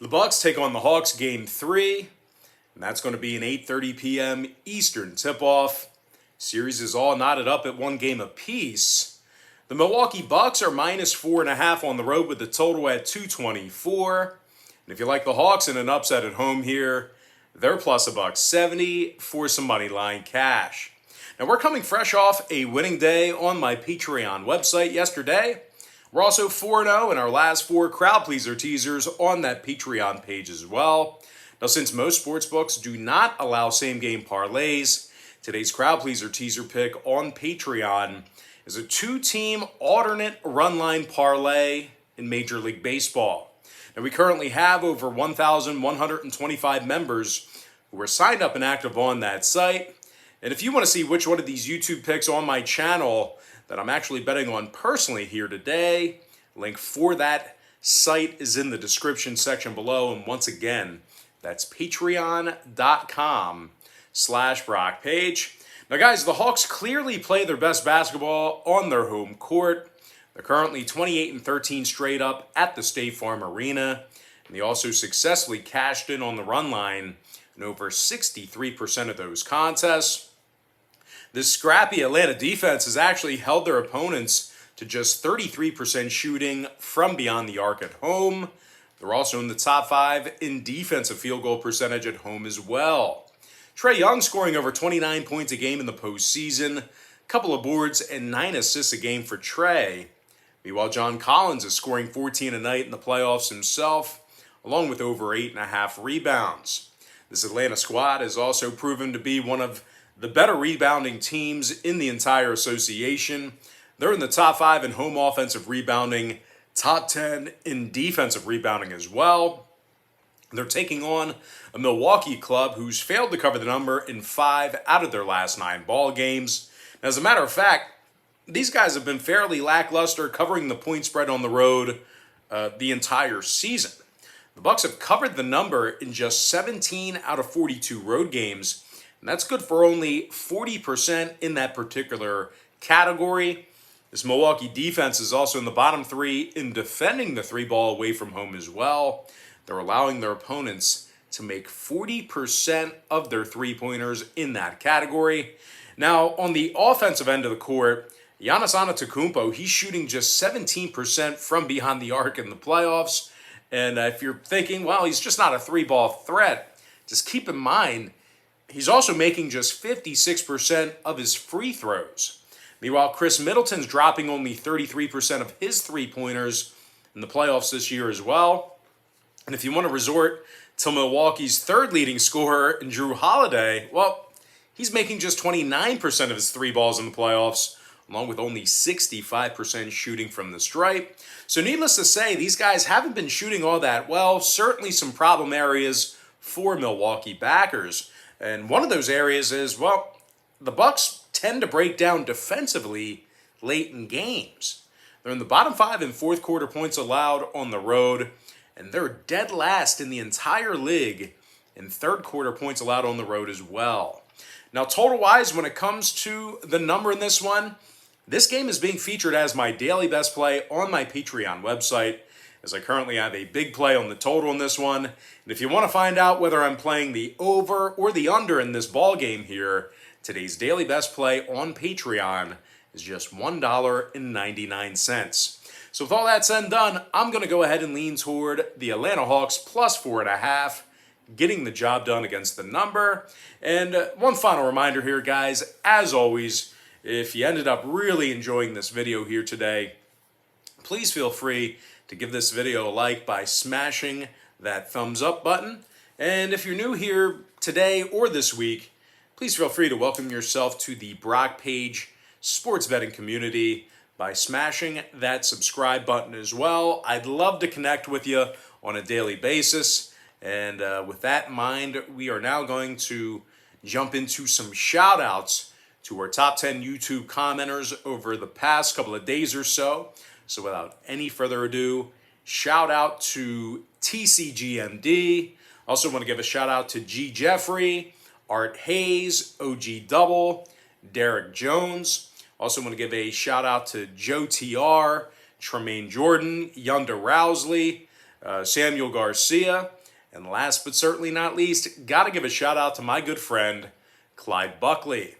The Bucks take on the Hawks game 3, and that's going to be an 8:30 p.m. Eastern tip-off. Series is all knotted up at one game apiece. The Milwaukee Bucks are minus 4.5 on the road with the total at 224. And if you like the Hawks in an upset at home here, they're plus $170 for some money line cash. Now we're coming fresh off a winning day on my Patreon website yesterday. We're also 4-0 in our last 4 crowd pleaser teasers on that Patreon page as well. Now since most sportsbooks do not allow same game parlays, today's crowd pleaser teaser pick on Patreon is a 2-team alternate run line parlay in Major League Baseball. Now we currently have over 1,125 members who are signed up and active on that site. And if you want to see which one of these YouTube picks on my channel that I'm actually betting on personally here today, link for that site is in the description section below. And once again, that's patreon.com/BrockPage. Now guys, the Hawks clearly play their best basketball on their home court. They're currently 28-13 straight up at the State Farm Arena. And they also successfully cashed in on the run line in over 63% of those contests. This scrappy Atlanta defense has actually held their opponents to just 33% shooting from beyond the arc at home. They're also in the top 5 in defensive field goal percentage at home as well. Trae Young scoring over 29 points a game in the postseason, a couple of boards and 9 assists a game for Trae. Meanwhile, John Collins is scoring 14 a night in the playoffs himself, along with over 8.5 rebounds. This Atlanta squad has also proven to be one of the better rebounding teams in the entire association. They're in the top 5 in home offensive rebounding, top 10 in defensive rebounding as well. They're taking on a Milwaukee club who's failed to cover the number in 5 out of their last 9 ball games. As a matter of fact, these guys have been fairly lackluster covering the point spread on the road the entire season. The Bucks have covered the number in just 17 out of 42 road games, and that's good for only 40% in that particular category. This Milwaukee defense is also in the bottom 3 in defending the 3-ball away from home as well. They're allowing their opponents to make 40% of their three-pointers in that category. Now, on the offensive end of the court, Giannis Antetokounmpo, he's shooting just 17% from behind the arc in the playoffs. And if you're thinking, well, he's just not a 3-ball threat, just keep in mind, he's also making just 56% of his free throws. Meanwhile, Chris Middleton's dropping only 33% of his three-pointers in the playoffs this year as well. And if you want to resort to Milwaukee's 3rd leading scorer in Jrue Holiday, well, he's making just 29% of his 3 balls in the playoffs, along with only 65% shooting from the stripe. So needless to say, these guys haven't been shooting all that well. Certainly some problem areas for Milwaukee backers. And one of those areas is, well, the Bucks tend to break down defensively late in games. They're in the bottom 5 in fourth quarter points allowed on the road, and they're dead last in the entire league in third quarter points allowed on the road as well. Now, total-wise, when it comes to the number in this one, this game is being featured as my daily best play on my Patreon website, as I currently have a big play on the total in this one. And if you want to find out whether I'm playing the over or the under in this ball game here, today's daily best play on Patreon is just $1.99. So with all that said and done, I'm going to go ahead and lean toward the Atlanta Hawks plus 4.5, getting the job done against the number. And one final reminder here, guys, as always, if you ended up really enjoying this video here today, please feel free to give this video a like by smashing that thumbs up button. And if you're new here today or this week, please feel free to welcome yourself to the Brock Page sports betting community by smashing that subscribe button as well. I'd love to connect with you on a daily basis. And with that in mind, we are now going to jump into some shout outs to our top 10 YouTube commenters over the past couple of days or so. So without any further ado, shout out to TCGMD. Also want to give a shout out to G. Jeffrey, Art Hayes, OG Double, Derek Jones. Also want to give a shout out to Joe TR, Tremaine Jordan, Yunda Rousley, Samuel Garcia. And last but certainly not least, got to give a shout out to my good friend, Clyde Buckley.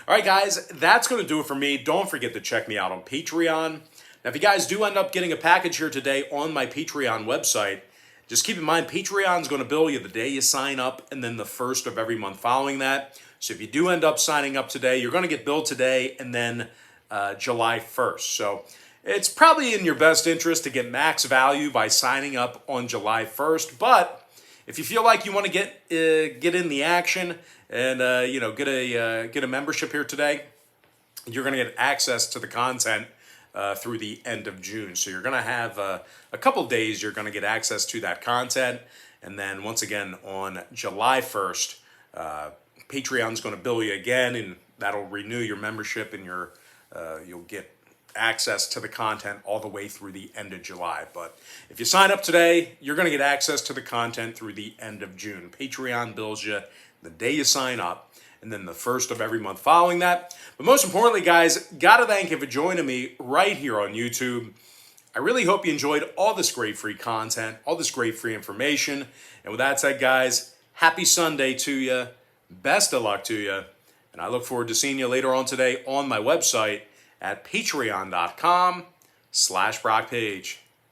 All right, guys, that's going to do it for me. Don't forget to check me out on Patreon. Now, if you guys do end up getting a package here today on my Patreon website, just keep in mind, Patreon's going to bill you the day you sign up and then the first of every month following that. So if you do end up signing up today, you're going to get billed today and then July 1st. So it's probably in your best interest to get max value by signing up on July 1st. But if you feel like you want to get in the action and get a membership here today, you're going to get access to the content through the end of June. So you're going to have a couple days you're going to get access to that content. And then once again on July 1st, Patreon's going to bill you again, and that'll renew your membership, and you'll get access to the content all the way through the end of July. But if you sign up today, you're going to get access to the content through the end of June. Patreon bills you the day you sign up, and then the first of every month following that. But most importantly, guys, gotta thank you for joining me right here on YouTube. I really hope you enjoyed all this great free content, all this great free information. And with that said, guys, happy Sunday to you. Best of luck to you. And I look forward to seeing you later on today on my website at patreon.com/BrockPage.